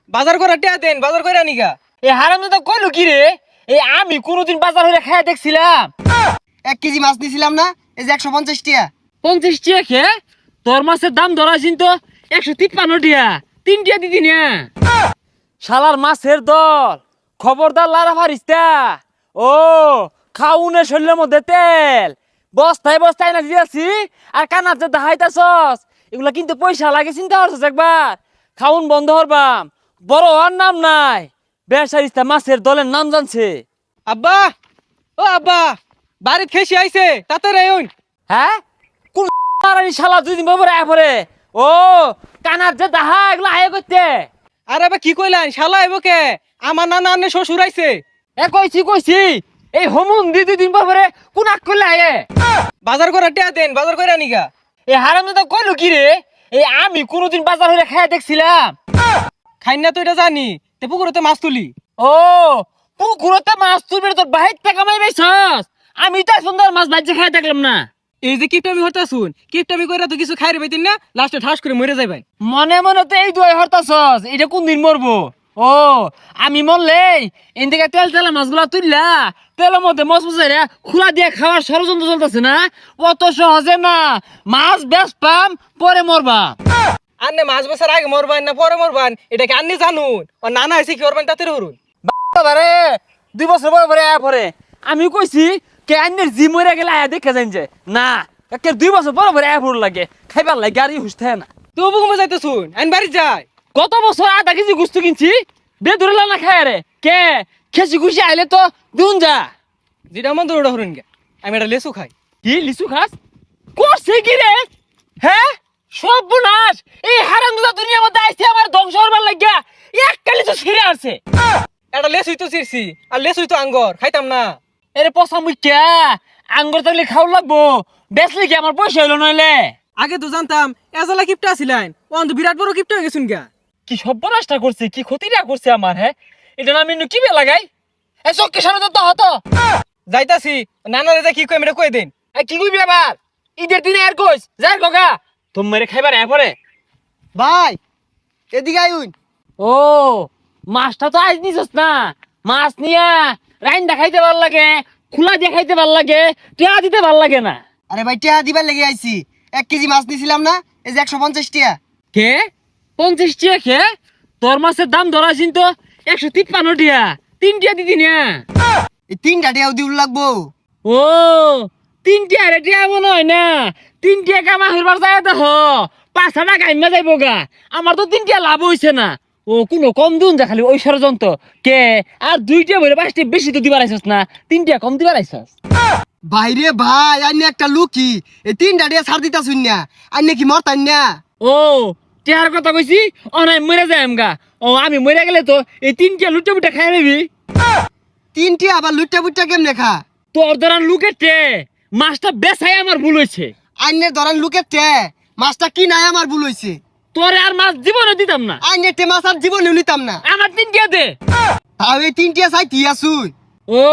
বাজার করে টিয়া দেন, বাজার করে আনিগা। এই হারামজাদা কইলো কি রে? এই আমি কোনোদিন বাজার হইলে খাইয়া দেখছিলাম 1 কেজি মাছ নিছিলাম না, এই যে 150 টিয়া। 50 টিয়া খে তোর মাছের দাম ধরাছিন তো 153 টিয়া, 3 টিয়া দিদি না। শালার মাছের দল, খবরদার লারা ফারিস্তা। ও খাউনে শরীরের মধ্যে তেল বস্তায় বস্তায় না দিয়েছি, আর কানার যে দাহাইতাছস এগুলা কিন্তু পয়সা লাগে, চিন্তা করছস একবার? খাউন বন্ধ হরবাম, বড় হওয়ার নাম নাই। বেসারিস্তা মাছের দলের নাম জানছে। আব্বা, ও আব্বা, বাড়িত খেসি আইছে, তাতে রেউন। হ্যাঁ কোন মারানি শালা 2 দিন পরে আয় পরে। ও কানার যে দাহা এগুলা আয় করতে। আরে আবার কি কইলেন, শালা আইব কে? আমার নানা আন্নে শ্বশুর আইছে। এ কইছি এই হোমুন 2 দিন পরে কোন আক করলে আয়ে। বাজার করে টিয়া দেন, বাজার করে আনিগা। এই হারামজাদা কইলো কি রে? এই আমি কোনোদিন বাজার হইলে খাইয়া দেখছিলাম। খাই না তো এটা জানি, তে পুকুরতে মাছ তুলি। ও পুকুরতে মাছ তুলবে তোর বাহির টাকা মাই বেছস, আমি তো সুন্দর মাছ বাজে খাইয়া দেখলাম না। এই যে কিপটামি হতা শুন, কিপটামি কইরা তো কিছু খাইরে পাইতেন না, লাস্টে ঠাস করে মরে যাইবেন। মনে মনে তো এই দুই হরতাছস, এটা কোন দিন মরবো? ও আমি মরলে এদিকে তেল তেলা মাছগুলা তুললা তেলের মধ্যে মশ মশাইরা খোলা দিয়ে খাওয়ার ষড়যন্ত্র চলতেছে না? অত সহজে না, মাছ বেশ পাম পরে মরবা। আন্নে মাছ বছর আগে মরবান না পরে মরবান, এটা কি আন্নে জানুন? ও নানা আইছে কি করবেন তাতে হরুন। বাবারে 2 বছর পরে আয়া পরে আমি কইছি কে আন্নের জি মরে গেলে আয়া দেখে যাইন যে না, একে 2 বছর পরে আয়া পড় লাগে খাইবার লাগে গাড়ি হুসতে না। তো বুকুমে যাইতে শুন, আইন বাড়ি যায়। গত বছর 1/2 কেজি গুস্তু কিনছি, বেদুরে না খায় রে কে খেসি খুশি আইলে তো দুন যা। যেটা মন দৌড়া হরুন গে, আমি এটা লেসু খাই। কি লিচু খাস করছে কি রে? হ্যাঁ সর্বনাশ, এই হারামজাদা দুনিয়ার মধ্যে আইছে আমার ধ্বংস হবার লাগিয়া একটা লিচু ছিঁড়ে আসছে। এটা লেসুই তো চিরছি, আর লেসুই তো আঙ্গর, খাইতাম না। এরে পচা মুখ্যা আঙ্গুর থাকলে খাওয়া লাগবো, বেচলে কি আমার পয়সা হইলো নইলে? আগে তো জানতাম এজালা কিপটা ছিলেন, ও তো বিরাট বড় কিপটা হয়ে গেছুন গা। কি সর্বনাশটা করছে, কি ক্ষতিটা করছে আমার। হ্যাঁ এটা না আমি কি বে লাগাই এই চোখকে সামনে তো হতো। যাইতাছি, নানারে যা কি কই আমি কই দেন। কি কইবি আবার? ঈদের দিনে আর কইস যাই গগা তুমি মেরে খাইবার এ পরে। ভাই এদিকে আইউন। ও মাছটা তো আজ নিছস না, মাছ নিয়া রাইন্দা খাইতে ভাল লাগে, খোলা দিয়ে খাইতে ভাল লাগে, টিয়া দিতে ভাল লাগে না। আরে ভাই টিয়া দিবার লেগে আইছি। 1 কেজি মাছ নিছিলাম না, এই যে 150 টিয়া। কে 50 টিয়া খে তোর মাছের দাম ধরাছিন তো 153 টিয়া, 3 টিয়া দিদি না। এই 3টা টিয়াও দিউল লাগবো। ও 3 টিয়া রে টিয়া মনে হয় না, 3 টিয়া কামা হইবার যায় দেখ 5 টাকা গাইমা যাইবো গা। আমার তো 3 টিয়া লাভ হইছে না। ও কোনো কম দিন যা খালি ওই ষড়যন্ত্র কে। আর 2 টিয়া বলে 5 টিয়া বেশি তো দিবার আইছস না, 3 টিয়া কম দিবার আইছস। বাইরে ভাই আইনে একটা লুকি, এই 3টা টিয়া ছাড় দিতা শুন না, আইনে কি মরতান না? ও টিয়ার কথা কইছি, অনাই মরে যাই আমগা। ও আমি মরে গেলে তো এই 3 টিয়া লুটে বুটে খাই নিবি। 3 টিয়া আবার লুটটা বুটটা কেমনে খা? তোর ধরান লুকের টে মাছটা বেচাই আমার ভুল হয়েছে। আইনে ধরেন লুকের টে মাছটা কি নাই আমার ভুল হইছে। তোরে আর মাছ জীবনে দিতাম না, আইনে টে মাছ আর জীবনে নিতাম না। আমার 3 টিয়া দে। তাও এই 3 টিয়া চাই টিয়া শুন। ও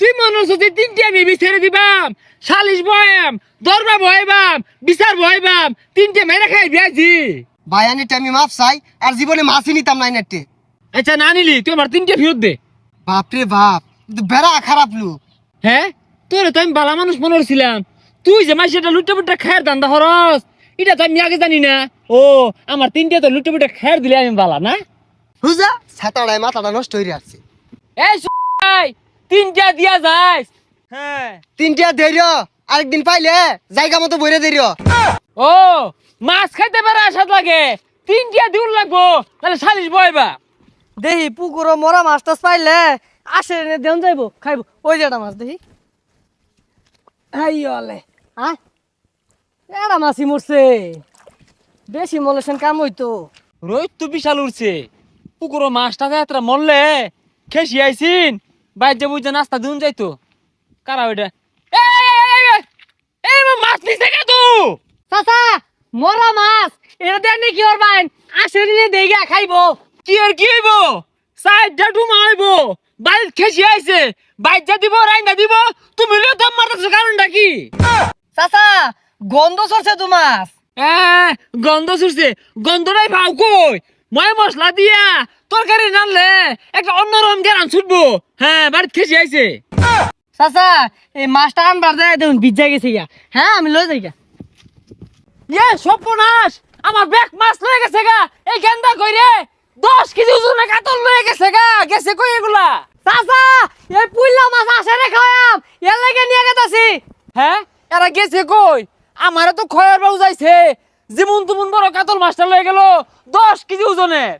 তুই মনে হচ্ছে যে 3 টিয়া আমি ছেড়ে দিবাম, সালিশ বয়াম, দরবা বয়াবাম, বিচার বয়াবাম, 3 টিয়া মেরে খাই বিয়াজি। ভাই আইনে আমি মাছ চাই, আর জীবনে মাছই নিতাম না আইনেটে। আচ্ছা না নিলি তুই আমার 3 টিয়া ফেরত দে। বাপরে বাপ, কিন্তু বেড়া খারাপ লোক। হ্যাঁ তোরে তো আমি বালা মানুষ মনে করছিলাম, তুই যে মাছ সেটা লুটে পুটে খায়ের দান্দা হরস এটা তো আমি আগে জানি না। ও আমার 3 টিয়া তো লুটে পুটে খায়ের দিলে আমি বালা না। বুঝা ছাতাড়ায় মাথাটা নষ্ট হয়ে আসছে। এই 3 টিয়া দিয়া যাইস। হ্যাঁ 3 টিয়া ধৈর্য, আরেকদিন পাইলে জায়গা মতো বইরে ধৈর্য। ও মাছ খাইতে পারে আসাদ লাগে, 3 টিয়া দিউল লাগবো তাহলে সালিশ বয়বা। দেখি পুকুর মরা মাছ টাছ পাইলে আসে এনে দেন যাইব খাইব। ওই যেটা মাছ দেখি আইলে হ্যাঁ এটা মাছই মরছে, বেশি মলেছেন কাম হইতো। রোজ তো বিশাল উঠছে, পুকুরো মাছটা যাত্রা মরলে খেসি আইসিন বাইর যে বুঝে নাস্তা দিন যাইতো। কারা ওইটা মাছ নিছে কে তু? চাচা মরা মাছ এটা দেন কি করবেন? আসে নিয়ে দেইগা খাইব। কি আর কি হইব? সাইডটা ডুমা হইব, বাইর খেসি আইছে বাইর যা দিব রাইন্দা দিব, তুমি লিও দম মারতেছো কারণটা কি? চাচা গন্ধ সরছে তো মাছ। গন্ধ ছুটছে, গন্ধটাই ভাও কই ময় মশলা দিয়া তরকারি রানলে একটা অন্যরকম জ্ঞান ছুটবো। হ্যাঁ, বাড়িতে খেসি আইছে। চাচা এই মাছটা আনবার যায় দেখুন ভিজা গেছে গা। হ্যাঁ আমি লয়ে যাই গা। ইয়ে সর্বনাশ, আমার ব্যাগ মাছ লয়ে গেছে গা। এই গেন্দা কইরে 10 কেজি ওজনের কাতল লয়ে গেছে গা। গেছে কই এগুলা? চাচা এই পুইলা মাছ আসে রে খায়াম এর লাগে নিয়ে গেতাছি। হ্যাঁ, এরা গেছে কই? আমারে তো খয়ের বাবু যাইছে, যেমন তুমন বড় কাতল মাছটা লয়ে গেল 10 কেজি ওজনের।